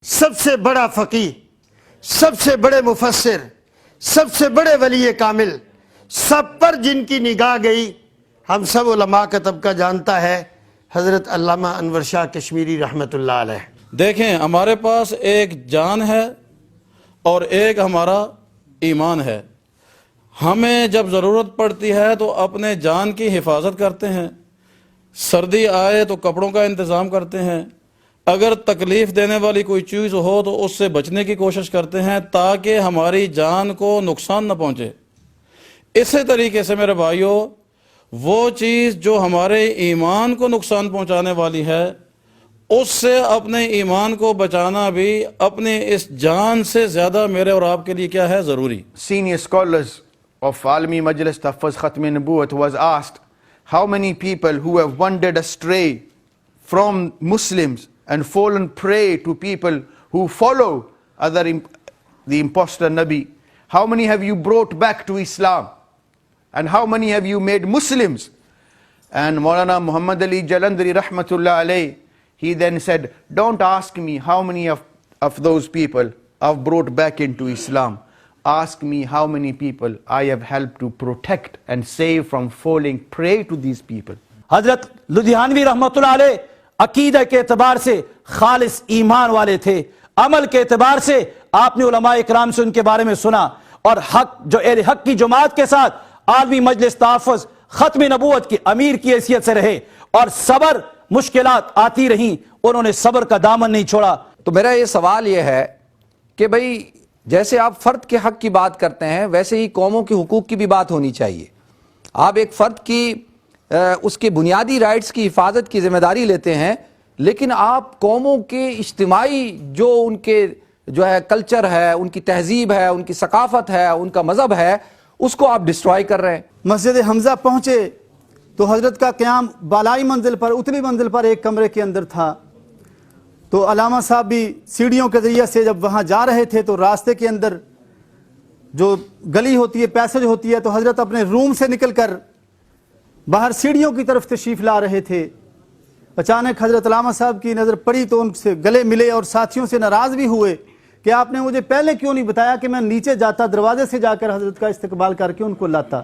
سب سے بڑا فقیہ، سب سے بڑے مفسر، سب سے بڑے ولی کامل، سب پر جن کی نگاہ گئی، ہم سب علماء کا طبقہ جانتا ہے، حضرت علامہ انور شاہ کشمیری رحمۃ اللہ علیہ۔ دیکھیں، ہمارے پاس ایک جان ہے اور ایک ہمارا ایمان ہے۔ ہمیں جب ضرورت پڑتی ہے تو اپنے جان کی حفاظت کرتے ہیں، سردی آئے تو کپڑوں کا انتظام کرتے ہیں، اگر تکلیف دینے والی کوئی چیز ہو تو اس سے بچنے کی کوشش کرتے ہیں تاکہ ہماری جان کو نقصان نہ پہنچے۔ اسی طریقے سے میرے بھائیوں، وہ چیز جو ہمارے ایمان کو نقصان پہنچانے والی ہے، اس سے اپنے ایمان کو بچانا بھی اپنے اس جان سے زیادہ میرے اور آپ کے لیے کیا ہے، ضروری۔ Senior scholars of Almi Majlis Tahfaz Khatm Nubuwat was asked how many people who have wandered astray from Muslims and fallen prey to people who follow the impostor Nabi, how many have you brought back to Islam and how many have you made Muslims? And Maulana Muhammad Ali Jalandhari Rahmatullah alayh, he then said, don't ask me how many of those people I've brought back into Islam. Ask me how many people I have helped to protect and save from falling prey to these people. حضرت لدھیانوی رحمۃ اللہ علیہ عقیدہ کے اعتبار سے خالص ایمان والے تھے، عمل کے اعتبار سے آپ نے علماء اکرام سے ان کے بارے میں سنا، اور حق جو اہل حق کی جماعت کے ساتھ عالمی مجلس تحفظ ختم نبوت کی امیر کی حیثیت سے رہے، اور صبر، مشکلات آتی رہیں، انہوں نے صبر کا دامن نہیں چھوڑا۔ تو میرا یہ سوال یہ ہے کہ بھئی جیسے آپ فرد کے حق کی بات کرتے ہیں، ویسے ہی قوموں کے حقوق کی بھی بات ہونی چاہیے۔ آپ ایک فرد کی اس کے بنیادی رائٹس کی حفاظت کی ذمہ داری لیتے ہیں، لیکن آپ قوموں کے اجتماعی جو ان کے جو ہے کلچر ہے، ان کی تہذیب ہے، ان کی ثقافت ہے، ان کا مذہب ہے، اس کو آپ ڈسٹرائے کر رہے ہیں۔ مسجد حمزہ پہنچے تو حضرت کا قیام بالائی منزل پر، اتلی منزل پر ایک کمرے کے اندر تھا، تو علامہ صاحب بھی سیڑھیوں کے ذریعے سے جب وہاں جا رہے تھے تو راستے کے اندر جو گلی ہوتی ہے، پیسج ہوتی ہے، تو حضرت اپنے روم سے نکل کر باہر سیڑھیوں کی طرف تشریف لا رہے تھے۔ اچانک حضرت علامہ صاحب کی نظر پڑی تو ان سے گلے ملے اور ساتھیوں سے ناراض بھی ہوئے کہ آپ نے مجھے پہلے کیوں نہیں بتایا کہ میں نیچے جاتا، دروازے سے جا کر حضرت کا استقبال کر کے ان کو لاتا،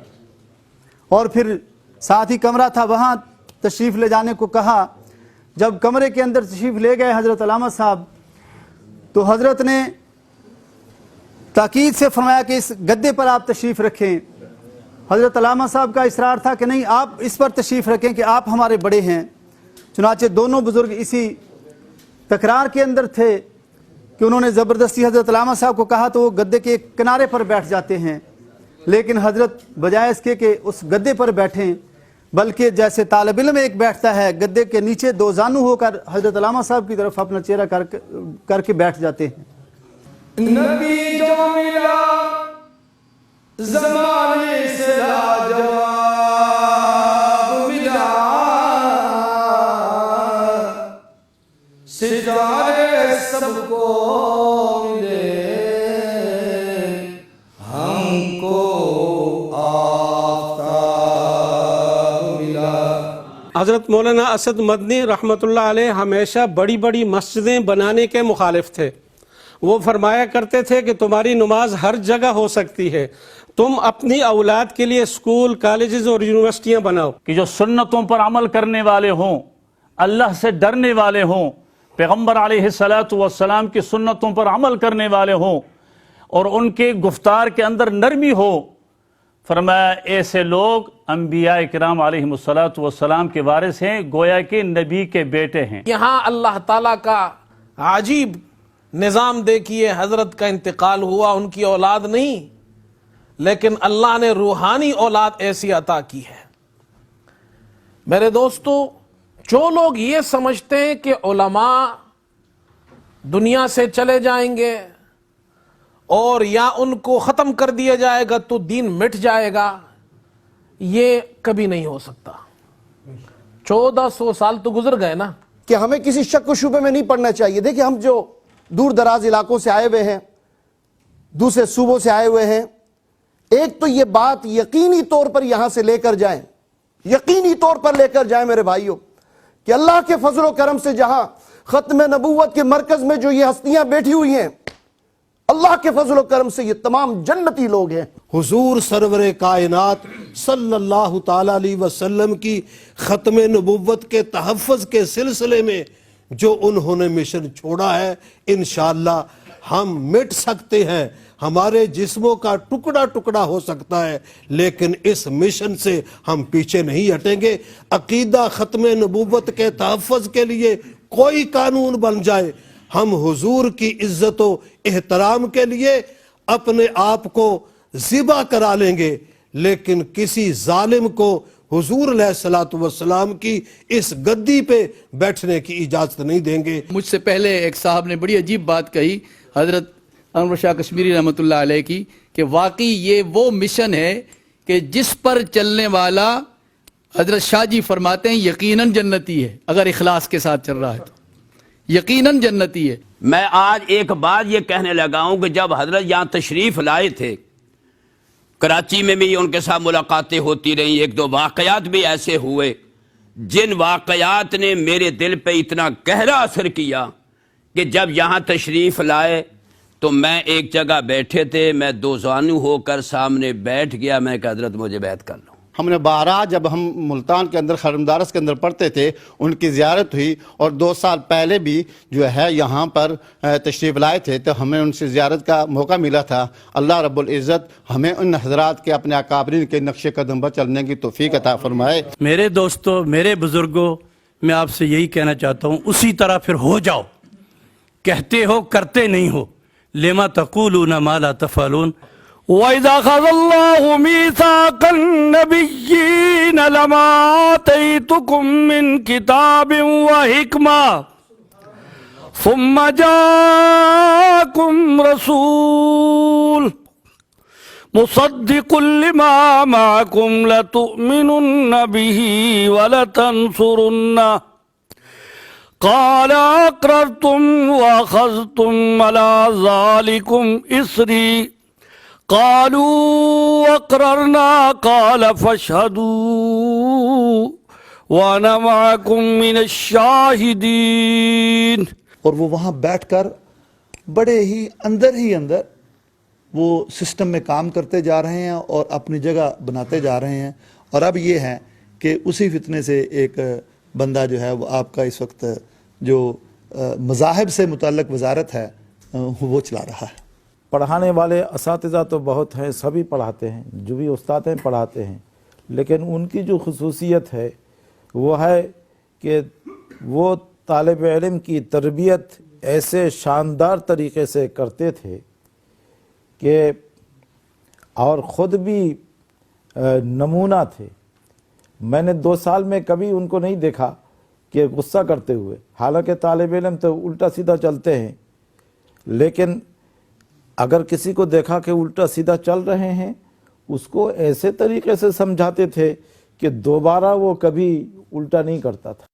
اور پھر ساتھ ہی کمرہ تھا وہاں تشریف لے جانے کو کہا۔ جب کمرے کے اندر تشریف لے گئے حضرت علامہ صاحب، تو حضرت نے تاکید سے فرمایا کہ اس گدے پر آپ تشریف رکھیں۔ حضرت علامہ صاحب کا اصرار تھا کہ نہیں، آپ اس پر تشریف رکھیں کہ آپ ہمارے بڑے ہیں۔ چنانچہ دونوں بزرگ اسی تکرار کے اندر تھے کہ انہوں نے زبردستی حضرت علامہ صاحب کو کہا تو وہ گدے کے ایک کنارے پر بیٹھ جاتے ہیں، لیکن حضرت بجائے اس کے کہ اس گدے پر بیٹھیں، بلکہ جیسے طالب علم ایک بیٹھتا ہے، گدے کے نیچے دو زانو ہو کر حضرت علامہ صاحب کی طرف اپنا چہرہ کر کے بیٹھ جاتے ہیں۔ نبی جو ملا زمانے سے لاجواب ملا، ستارے سب کو ملے، ہم کو حضرت مولانا اسد مدنی رحمۃ اللہ علیہ ہمیشہ بڑی بڑی مسجدیں بنانے کے مخالف تھے۔ وہ فرمایا کرتے تھے کہ تمہاری نماز ہر جگہ ہو سکتی ہے، تم اپنی اولاد کے لیے اسکول، کالجز اور یونیورسٹیاں بناؤ۔ کہ جو سنتوں پر عمل کرنے والے ہوں، اللہ سے ڈرنے والے ہوں، پیغمبر علیہ السلام کی سنتوں پر عمل کرنے والے ہوں، اور ان کے گفتار کے اندر نرمی ہو۔ فرمایا ایسے لوگ انبیاء کرام علیہ السلام کے وارث ہیں، گویا کہ نبی کے بیٹے ہیں۔ یہاں اللہ تعالیٰ کا عجیب نظام دیکھیے، حضرت کا انتقال ہوا، ان کی اولاد نہیں، لیکن اللہ نے روحانی اولاد ایسی عطا کی ہے۔ میرے دوستو، جو لوگ یہ سمجھتے ہیں کہ علماء دنیا سے چلے جائیں گے اور یا ان کو ختم کر دیا جائے گا تو دین مٹ جائے گا، یہ کبھی نہیں ہو سکتا۔ 1400 سال تو گزر گئے نا۔ کہ ہمیں کسی شک و شبے میں نہیں پڑنا چاہیے۔ دیکھیں، ہم جو دور دراز علاقوں سے آئے ہوئے ہیں، دوسرے صوبوں سے آئے ہوئے ہیں، ایک تو یہ بات یقینی طور پر یہاں سے لے کر جائیں، یقینی طور پر لے کر جائیں میرے بھائیوں، کہ اللہ کے فضل و کرم سے جہاں ختم نبوت کے مرکز میں جو یہ ہستیاں بیٹھی ہوئی ہیں، اللہ کے فضل و کرم سے یہ تمام جنتی لوگ ہیں۔ حضور سرور کائنات صلی اللہ تعالی علیہ وسلم کی ختم نبوت کے تحفظ کے سلسلے میں جو انہوں نے مشن چھوڑا ہے، انشاءاللہ ہم مٹ سکتے ہیں، ہمارے جسموں کا ٹکڑا ٹکڑا ہو سکتا ہے، لیکن اس مشن سے ہم پیچھے نہیں ہٹیں گے۔ عقیدہ ختم نبوت کے تحفظ کے لیے کوئی قانون بن جائے، ہم حضور کی عزت و احترام کے لیے اپنے آپ کو ذبح کرا لیں گے، لیکن کسی ظالم کو حضور علیہ السلام کی اس گدی پہ بیٹھنے کی اجازت نہیں دیں گے۔ مجھ سے پہلے ایک صاحب نے بڑی عجیب بات کہی، حضرت انور شاہ کشمیری رحمۃ اللہ علیہ کی، کہ واقعی یہ وہ مشن ہے کہ جس پر چلنے والا حضرت شاہ جی فرماتے ہیں یقیناً جنتی ہے، اگر اخلاص کے ساتھ چل رہا ہے تو یقیناً جنتی ہے۔ میں آج ایک بات یہ کہنے لگا ہوں کہ جب حضرت یہاں تشریف لائے تھے، کراچی میں بھی ان کے ساتھ ملاقاتیں ہوتی رہیں، ایک دو واقعات بھی ایسے ہوئے جن واقعات نے میرے دل پہ اتنا گہرا اثر کیا کہ جب یہاں تشریف لائے تو میں ایک جگہ بیٹھے تھے، میں دو زانو ہو کر سامنے بیٹھ گیا، میں کہ حضرت مجھے بیعت کر لو۔ ہم نے بارہا جب ہم ملتان کے اندر خرمدارس کے اندر پڑھتے تھے، ان کی زیارت ہوئی، اور 2 سال پہلے بھی جو ہے یہاں پر تشریف لائے تھے تو ہمیں ان سے زیارت کا موقع ملا تھا۔ اللہ رب العزت ہمیں ان حضرات کے اپنے اکابرین کے نقش قدم پر چلنے کی توفیق عطا فرمائے۔ میرے دوستو، میرے بزرگوں، میں آپ سے یہی کہنا چاہتا ہوں، اسی طرح پھر ہو جاؤ، کہتے ہو کرتے نہیں ہو، لما تقولون ما لا تفعلون۔ وَإِذَا أَخَذَ اللَّهُ مِيثَاقَ النَّبِيِّينَ لَمَا آتَيْتُكُم مِّن كِتَابٍ وَحِكْمَةٍ ثُمَّ جَاءَكُمْ رَسُولٌ مُصَدِّقٌ لِّمَا مَعَكُمْ لَتُؤْمِنُنَّ بِهِ وَلَتَنصُرُنَّهُ قَالَ أَقْرَرْتُمْ وَأَخَذْتُمْ عَلَىٰ ذَلِكُمْ إِصْرِي قالوا اقررنا قال فاشهدوا وانا معكم من الشاهدين۔ اور وہ وہاں بیٹھ کر بڑے ہی اندر وہ سسٹم میں کام کرتے جا رہے ہیں اور اپنی جگہ بناتے جا رہے ہیں۔ اور اب یہ ہے کہ اسی فتنے سے ایک بندہ جو ہے وہ آپ کا اس وقت جو مذاہب سے متعلق وزارت ہے وہ چلا رہا ہے۔ پڑھانے والے اساتذہ تو بہت ہیں، سبھی پڑھاتے ہیں، جو بھی استاد ہیں پڑھاتے ہیں، لیکن ان کی جو خصوصیت ہے وہ ہے کہ وہ طالب علم کی تربیت ایسے شاندار طریقے سے کرتے تھے کہ اور خود بھی نمونہ تھے۔ میں نے 2 سال میں کبھی ان کو نہیں دیکھا کہ غصہ کرتے ہوئے، حالانکہ طالب علم تو الٹا سیدھا چلتے ہیں، لیکن اگر کسی کو دیکھا کہ الٹا سیدھا چل رہے ہیں، اس کو ایسے طریقے سے سمجھاتے تھے کہ دوبارہ وہ کبھی الٹا نہیں کرتا تھا۔